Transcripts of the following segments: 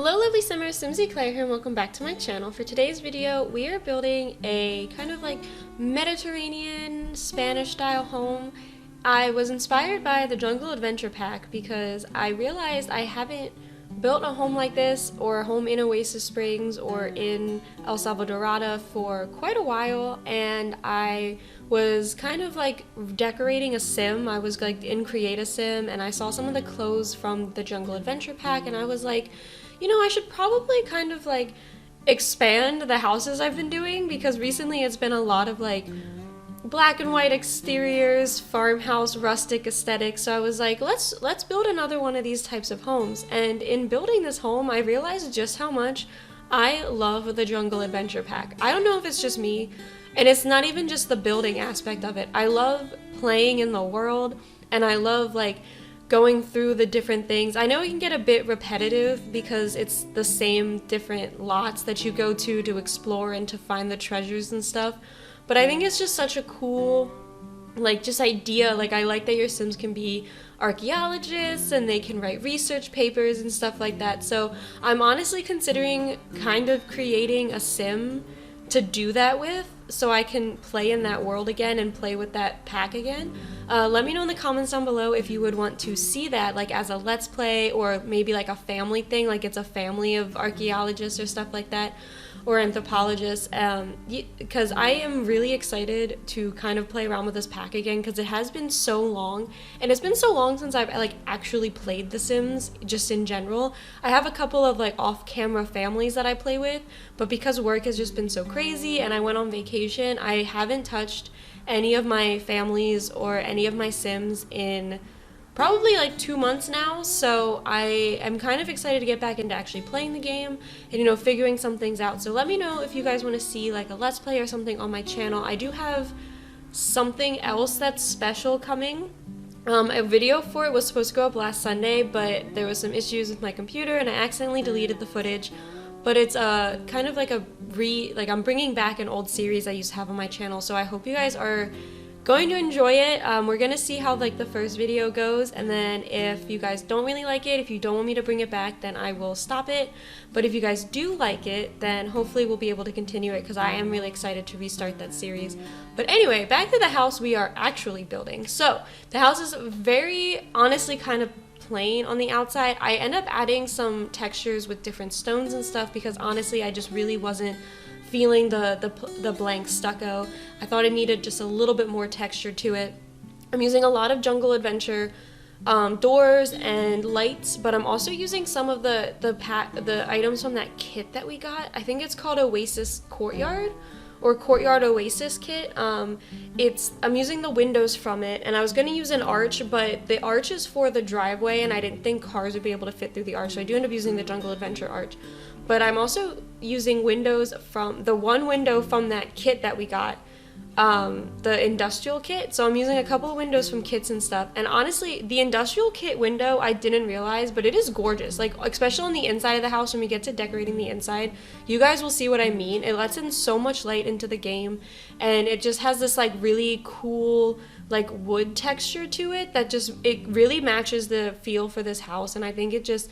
Hello lovely simmers, SimsEclaire here and welcome back to my channel. For today's video, we are building a kind of like Mediterranean Spanish style home. I was inspired by the Jungle Adventure Pack because I realized I haven't built a home like this or a home in Oasis Springs or in El Salvadorada for quite a while, and I was kind of like decorating a sim. I was like in Create a Sim and I saw some of the clothes from the Jungle Adventure Pack and I was like, you know, I should probably kind of like expand the houses I've been doing, because recently it's been a lot of like black and white exteriors, farmhouse, rustic aesthetic. So I was like, let's build another one of these types of homes. And in building this home, I realized just how much I love the Jungle Adventure Pack. I don't know if it's just me, and it's not even just the building aspect of it. I love playing in the world, and I love like going through the different things. I know it can get a bit repetitive because it's the same different lots that you go to explore and to find the treasures and stuff. But I think it's just such a cool, like, just idea. Like, I like that your Sims can be archaeologists and they can write research papers and stuff like that. So I'm honestly considering kind of creating a Sim to do that with, so I can play in that world again and play with that pack again. Let me know in the comments down below if you would want to see that like as a let's play, or maybe like a family thing, like it's a family of archaeologists or stuff like that, or anthropologists, because I am really excited to kind of play around with this pack again, because it has been so long, and it's been so long since I've like actually played The Sims just in general. I have a couple of like off-camera families that I play with, but because work has just been so crazy and I went on vacation, I haven't touched any of my families or any of my Sims in probably like 2 months now. So I am kind of excited to get back into actually playing the game and, you know, figuring some things out. So let me know if you guys want to see like a let's play or something on my channel. I do have something else that's special coming. A video for it was supposed to go up last Sunday, but there was some issues with my computer and I accidentally deleted the footage. But it's kind of like I'm bringing back an old series I used to have on my channel, so I hope you guys are going to enjoy it. We're gonna see how like the first video goes, and then if you guys don't really like it, if you don't want me to bring it back, then I will stop it. But if you guys do like it, then hopefully we'll be able to continue it, because I am really excited to restart that series. But anyway, back to the house we are actually building. So the house is very honestly kind of plain on the outside. I end up adding some textures with different stones and stuff because honestly I just really wasn't feeling the blank stucco. I thought it needed just a little bit more texture to it. I'm using a lot of Jungle Adventure doors and lights, but I'm also using some of the items from that kit that we got. I think it's called Oasis Courtyard or Courtyard Oasis kit. I'm using the windows from it, and I was going to use an arch, but the arch is for the driveway and I didn't think cars would be able to fit through the arch, so I do end up using the Jungle Adventure arch. But I'm also using windows from the one window from that kit that we got, the industrial kit. So I'm using a couple of windows from kits and stuff, and honestly the industrial kit window I didn't realize, but it is gorgeous, like especially on the inside of the house. When we get to decorating the inside, you guys will see what I mean. It lets in so much light into the game, and it just has this like really cool like wood texture to it that it really matches the feel for this house, and I think it just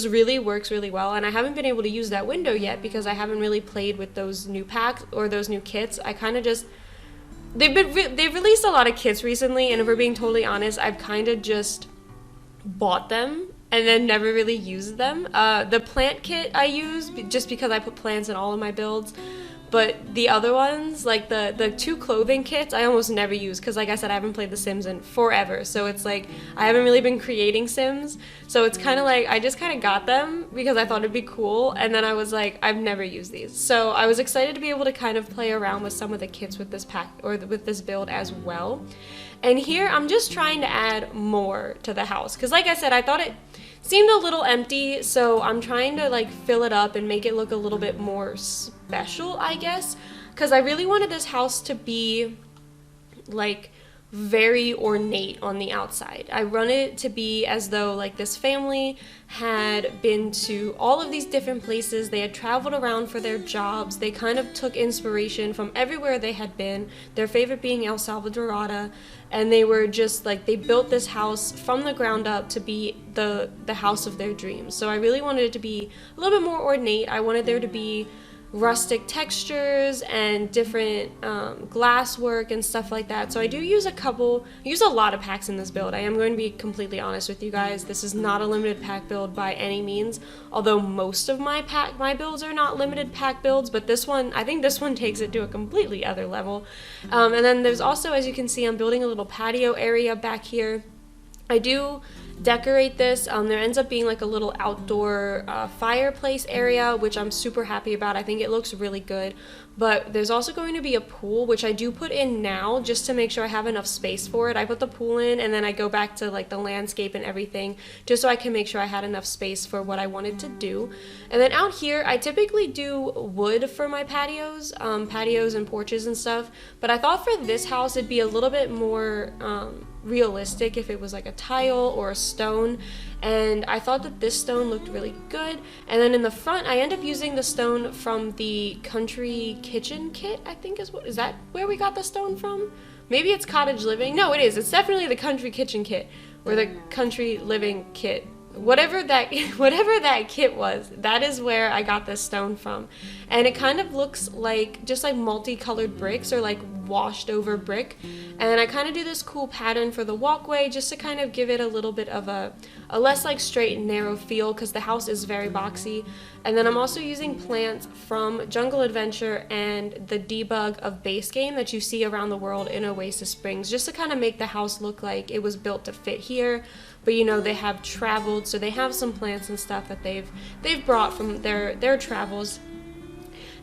really works really well. And I haven't been able to use that window yet because I haven't really played with those new packs or those new kits. I kind of just they've released a lot of kits recently, and if we're being totally honest, I've kind of just bought them and then never really used them. The plant kit I use just because I put plants in all of my builds, but the other ones, like the two clothing kits, I almost never use because, like I said, I haven't played The Sims in forever. So it's like I haven't really been creating Sims. So it's kind of like I just kind of got them because I thought it'd be cool, and then I was like, I've never used these. So I was excited to be able to kind of play around with some of the kits with this pack or with this build as well. And here I'm just trying to add more to the house because, like I said, I thought it seemed a little empty, so I'm trying to like fill it up and make it look a little bit more special, I guess, because I really wanted this house to be like very ornate on the outside. I run it to be as though like this family had been to all of these different places. They had traveled around for their jobs. They kind of took inspiration from everywhere they had been, their favorite being El Salvadorada, and they were just like, they built this house from the ground up to be the house of their dreams. So I really wanted it to be a little bit more ornate. I wanted there to be rustic textures and different glass work and stuff like that. So I do use a lot of packs in this build. I am going to be completely honest with you guys. This is not a limited pack build by any means, although most of my builds are not limited pack builds, but this one, I think this one takes it to a completely other level. And then there's also, as you can see, I'm building a little patio area back here. I do decorate this. There ends up being like a little outdoor fireplace area, which I'm super happy about. I think it looks really good. But there's also going to be a pool, which I do put in now just to make sure I have enough space for it. I put the pool in and then I go back to like the landscape and everything just so I can make sure I had enough space for what I wanted to do. And then out here, I typically do wood for my patios and porches and stuff. But I thought for this house it'd be a little bit more realistic if it was like a tile or a stone, and I thought that this stone looked really good. And then in the front I end up using the stone from the country kitchen kit, I think is that where we got the stone from? Maybe it's cottage living. No, it is. It's definitely the country kitchen kit or the country living kit. Whatever that kit was, that is where I got this stone from. And it kind of looks like just like multicolored bricks or like washed over brick. And I kind of do this cool pattern for the walkway just to kind of give it a little bit of a less like straight and narrow feel, because the house is very boxy. And then I'm also using plants from Jungle Adventure and the debug of base game that you see around the world in Oasis Springs, just to kind of make the house look like it was built to fit here. But you know, they have traveled, so they have some plants and stuff that they've brought from their travels.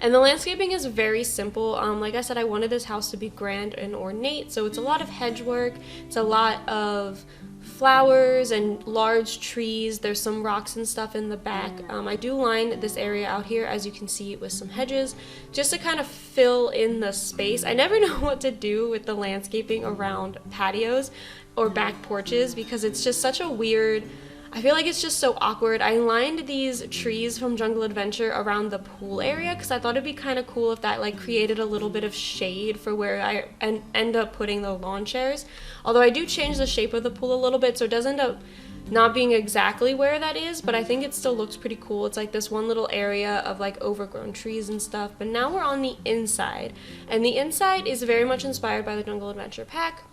And the landscaping is very simple. Like I said, I wanted this house to be grand and ornate, so it's a lot of hedge work. It's a lot of flowers and large trees. There's some rocks and stuff in the back. I do line this area out here, as you can see, with some hedges just to kind of fill in the space. I never know what to do with the landscaping around patios or back porches because it's just such a weird, I feel like it's just so awkward. I lined these trees from Jungle Adventure around the pool area because I thought it'd be kind of cool if that like created a little bit of shade for where I end up putting the lawn chairs. Although I do change the shape of the pool a little bit, so it does end up not being exactly where that is, but I think it still looks pretty cool. It's like this one little area of like overgrown trees and stuff. But now we're on the inside, and the inside is very much inspired by the Jungle Adventure pack.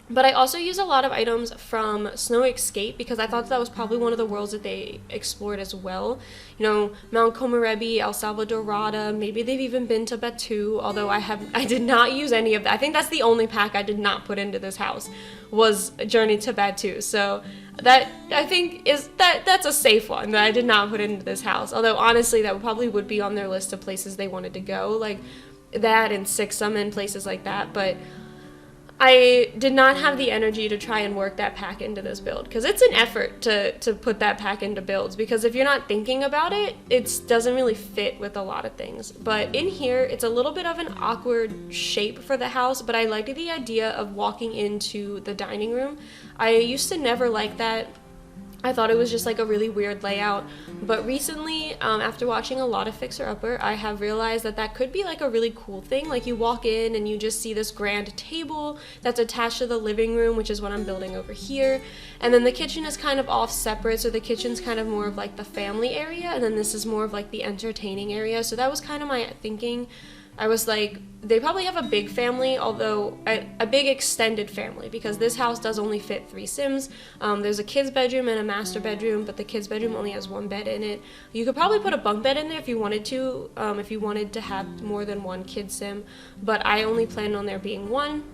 But I also use a lot of items from Snow Escape because I thought that was probably one of the worlds that they explored as well. You know, Mount Comarebi, El Salvadorada, maybe they've even been to Batu, although I did not use any of that. I think that's the only pack I did not put into this house was Journey to Batu. So that, I think, that's a safe one that I did not put into this house. Although honestly, that probably would be on their list of places they wanted to go, like that and Six Summon, places like that. But I did not have the energy to try and work that pack into this build because it's an effort to put that pack into builds, because if you're not thinking about it, it doesn't really fit with a lot of things. But in here, it's a little bit of an awkward shape for the house, but I liked the idea of walking into the dining room. I used to never like that. I thought it was just like a really weird layout, but recently, after watching a lot of Fixer Upper, I have realized that that could be like a really cool thing. Like you walk in and you just see this grand table that's attached to the living room, which is what I'm building over here, and then the kitchen is kind of off separate, so the kitchen's kind of more of like the family area, and then this is more of like the entertaining area. So that was kind of my thinking. I was like, they probably have a big family, although a big extended family, because this house does only fit 3 Sims. There's a kid's bedroom and a master bedroom, but the kid's bedroom only has 1 bed in it. You could probably put a bunk bed in there if you wanted to have more than 1 kid Sim, but I only planned on there being 1.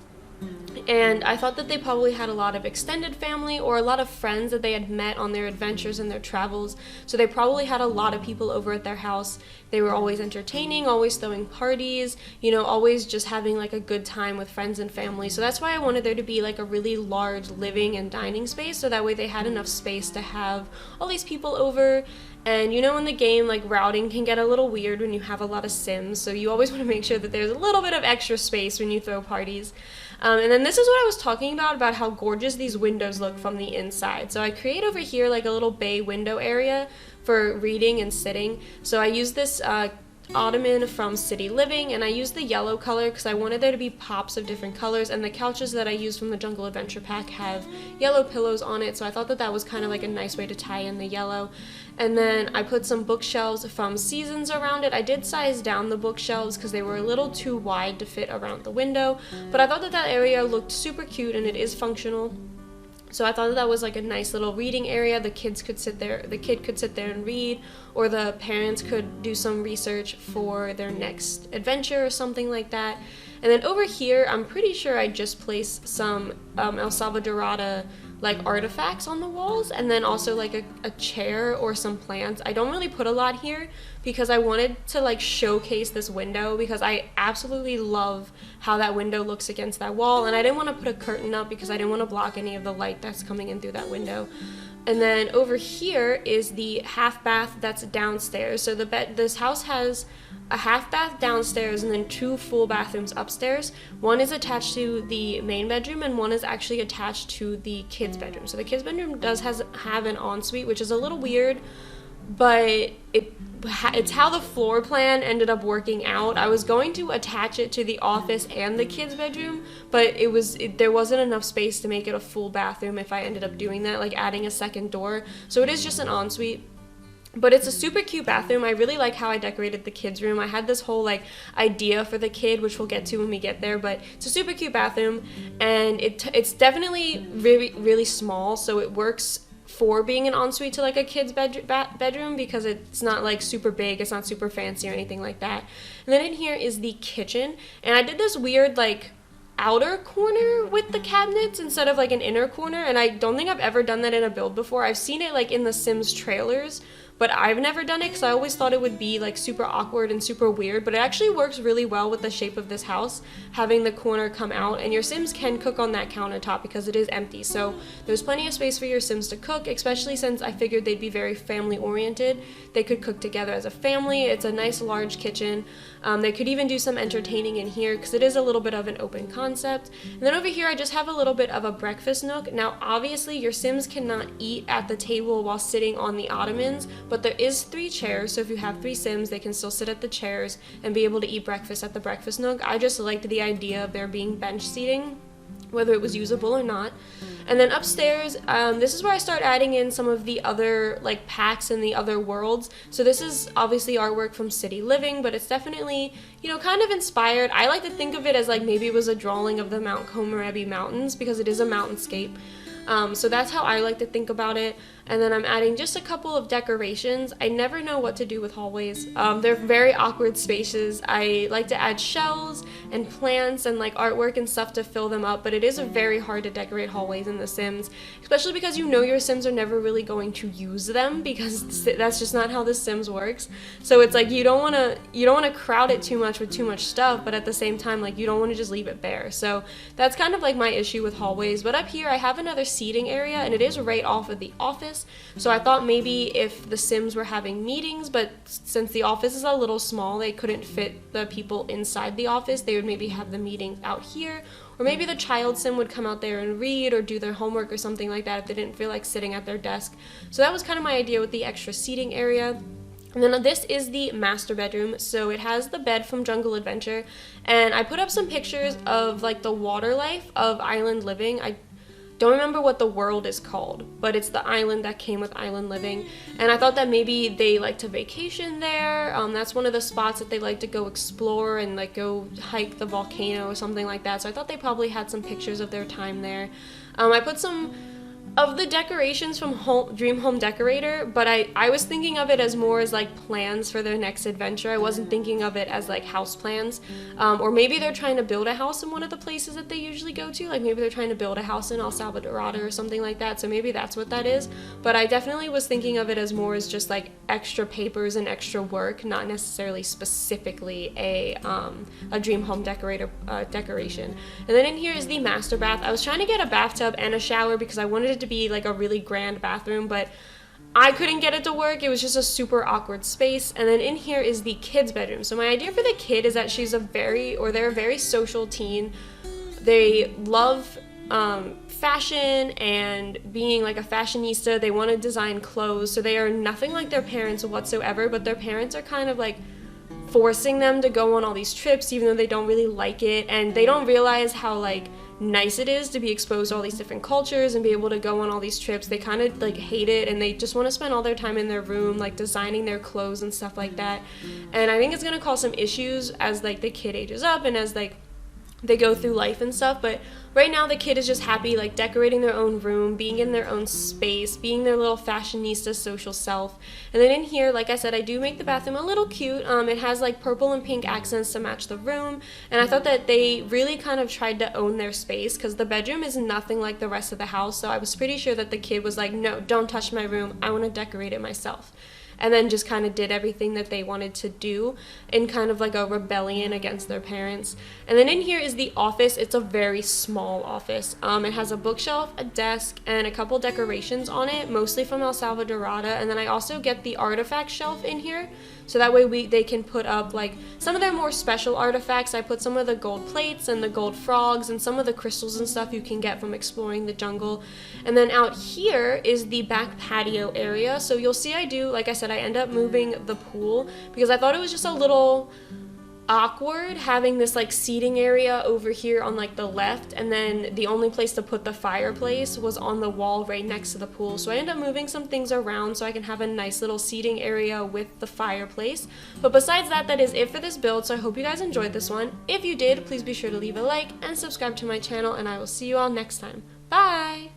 And I thought that they probably had a lot of extended family or a lot of friends that they had met on their adventures and their travels. So they probably had a lot of people over at their house. They were always entertaining, always throwing parties, you know, always just having like a good time with friends and family. So that's why I wanted there to be like a really large living and dining space, so that way they had enough space to have all these people over. And you know, in the game, like, routing can get a little weird when you have a lot of Sims, so you always want to make sure that there's a little bit of extra space when you throw parties. And then this is what I was talking about how gorgeous these windows look from the inside. So I create over here like a little bay window area for reading and sitting. So I use this ottoman from City Living, and I used the yellow color because I wanted there to be pops of different colors, and the couches that I used from the Jungle Adventure pack have yellow pillows on it, so I thought that that was kind of like a nice way to tie in the yellow. And then I put some bookshelves from Seasons around it. I did size down the bookshelves because they were a little too wide to fit around the window, but I thought that that area looked super cute and it is functional. So I thought that was like a nice little reading area. The kid could sit there and read, or the parents could do some research for their next adventure or something like that. And then over here, I'm pretty sure I just placed some El Salvadorada like artifacts on the walls, and then also like a chair or some plants. I don't really put a lot here because I wanted to like showcase this window, because I absolutely love how that window looks against that wall, and I didn't want to put a curtain up because I didn't want to block any of the light that's coming in through that window. And then over here is the half bath that's downstairs. So this house has a half bath downstairs and then 2 full bathrooms upstairs. One is attached to the main bedroom and one is actually attached to the kids' bedroom. So the kids' bedroom does have an ensuite, which is a little weird, but it's how the floor plan ended up working out. I was going to attach it to the office and the kids' bedroom, but there wasn't enough space to make it a full bathroom if I ended up doing that, like adding a second door. So it is just an ensuite. But it's a super cute bathroom. I really like how I decorated the kids' room. I had this whole like idea for the kid, which we'll get to when we get there, but it's a super cute bathroom, and it's definitely really, really small, so it works for being an ensuite to like a kid's bedroom because it's not like super big, it's not super fancy or anything like that. And then in here is the kitchen, and I did this weird like outer corner with the cabinets instead of like an inner corner, and I don't think I've ever done that in a build before. I've seen it like in the Sims trailers, but I've never done it because I always thought it would be like super awkward and super weird, but it actually works really well with the shape of this house, having the corner come out, and your Sims can cook on that countertop because it is empty, so there's plenty of space for your Sims to cook, especially since I figured they'd be very family oriented. They could cook together as a family. It's a nice large kitchen. They could even do some entertaining in here because it is a little bit of an open concept. And then over here I just have a little bit of a breakfast nook. Now obviously your Sims cannot eat at the table while sitting on the ottomans, but there is 3 chairs, so if you have 3 Sims, they can still sit at the chairs and be able to eat breakfast at the breakfast nook. I just liked the idea of there being bench seating, whether it was usable or not. And then upstairs, this is where I start adding in some of the other like packs and the other worlds. So this is obviously artwork from City Living, but it's definitely, you know, kind of inspired. I like to think of it as like maybe it was a drawing of the Mount Komorebi Mountains because it is a mountainscape. So that's how I like to think about it. And then I'm adding just a couple of decorations. I never know what to do with hallways. They're very awkward spaces. I like to add shells and plants and like artwork and stuff to fill them up, but it is very hard to decorate hallways in The Sims, especially because you know your Sims are never really going to use them because that's just not how The Sims works. So it's like you don't want to crowd it too much with too much stuff, but at the same time like you don't want to just leave it bare. So that's kind of like my issue with hallways. But up here I have another seating area, and it is right off of the office. So I thought maybe if the Sims were having meetings, but since the office is a little small, they couldn't fit the people inside the office, they would maybe have the meetings out here, or maybe the child Sim would come out there and read or do their homework or something like that if they didn't feel like sitting at their desk. So that was kind of my idea with the extra seating area. And then this is the master bedroom, so it has the bed from Jungle Adventure, and I put up some pictures of like the water life of Island Living. I don't remember what the world is called, but it's the island that came with Island Living, and I thought that maybe they like to vacation there. That's one of the spots that they like to go explore and like go hike the volcano or something like that, so I thought they probably had some pictures of their time there. I put some of the decorations from Dream Home Decorator, but I was thinking of it as more as like plans for their next adventure. I wasn't thinking of it as like house plans, or maybe they're trying to build a house in one of the places that they usually go to, like maybe they're trying to build a house in El Salvadorada or something like that, so maybe that's what that is. But I definitely was thinking of it as more as just like extra papers and extra work, not necessarily specifically a Dream Home Decorator decoration. And then in here is the master bath. I was trying to get a bathtub and a shower because I wanted it to be like a really grand bathroom, but I couldn't get it to work. It was just a super awkward space. And then in here is the kids' bedroom. So my idea for the kid is that they're a very social teen. They love fashion and being like a fashionista. They want to design clothes, so they are nothing like their parents whatsoever, but their parents are kind of like forcing them to go on all these trips even though they don't really like it, and they don't realize how like nice it is to be exposed to all these different cultures and be able to go on all these trips. They kind of like hate it, and they just want to spend all their time in their room like designing their clothes and stuff like that. And I think it's going to cause some issues as like the kid ages up and as like they go through life and stuff. But right now the kid is just happy like decorating their own room, being in their own space, being their little fashionista social self. And then in here, like I said, I do make the bathroom a little cute. It has like purple and pink accents to match the room, and I thought that they really kind of tried to own their space because the bedroom is nothing like the rest of the house. So I was pretty sure that the kid was like, no, don't touch my room, I want to decorate it myself. And then just kind of did everything that they wanted to do in kind of like a rebellion against their parents. And then in here is the office. It's a very small office. It has a bookshelf, a desk, and a couple decorations on it, mostly from El Salvadorada. And then I also get the artifact shelf in here, so that way they can put up like some of their more special artifacts. I put some of the gold plates and the gold frogs and some of the crystals and stuff you can get from exploring the jungle. And then out here is the back patio area. So you'll see I do, like I said, I end up moving the pool because I thought it was just a little awkward having this like seating area over here on like the left, and then the only place to put the fireplace was on the wall right next to the pool. So I end up moving some things around so I can have a nice little seating area with the fireplace. But besides that, that is it for this build. So I hope you guys enjoyed this one. If you did, please be sure to leave a like and subscribe to my channel, and I will see you all next time. Bye!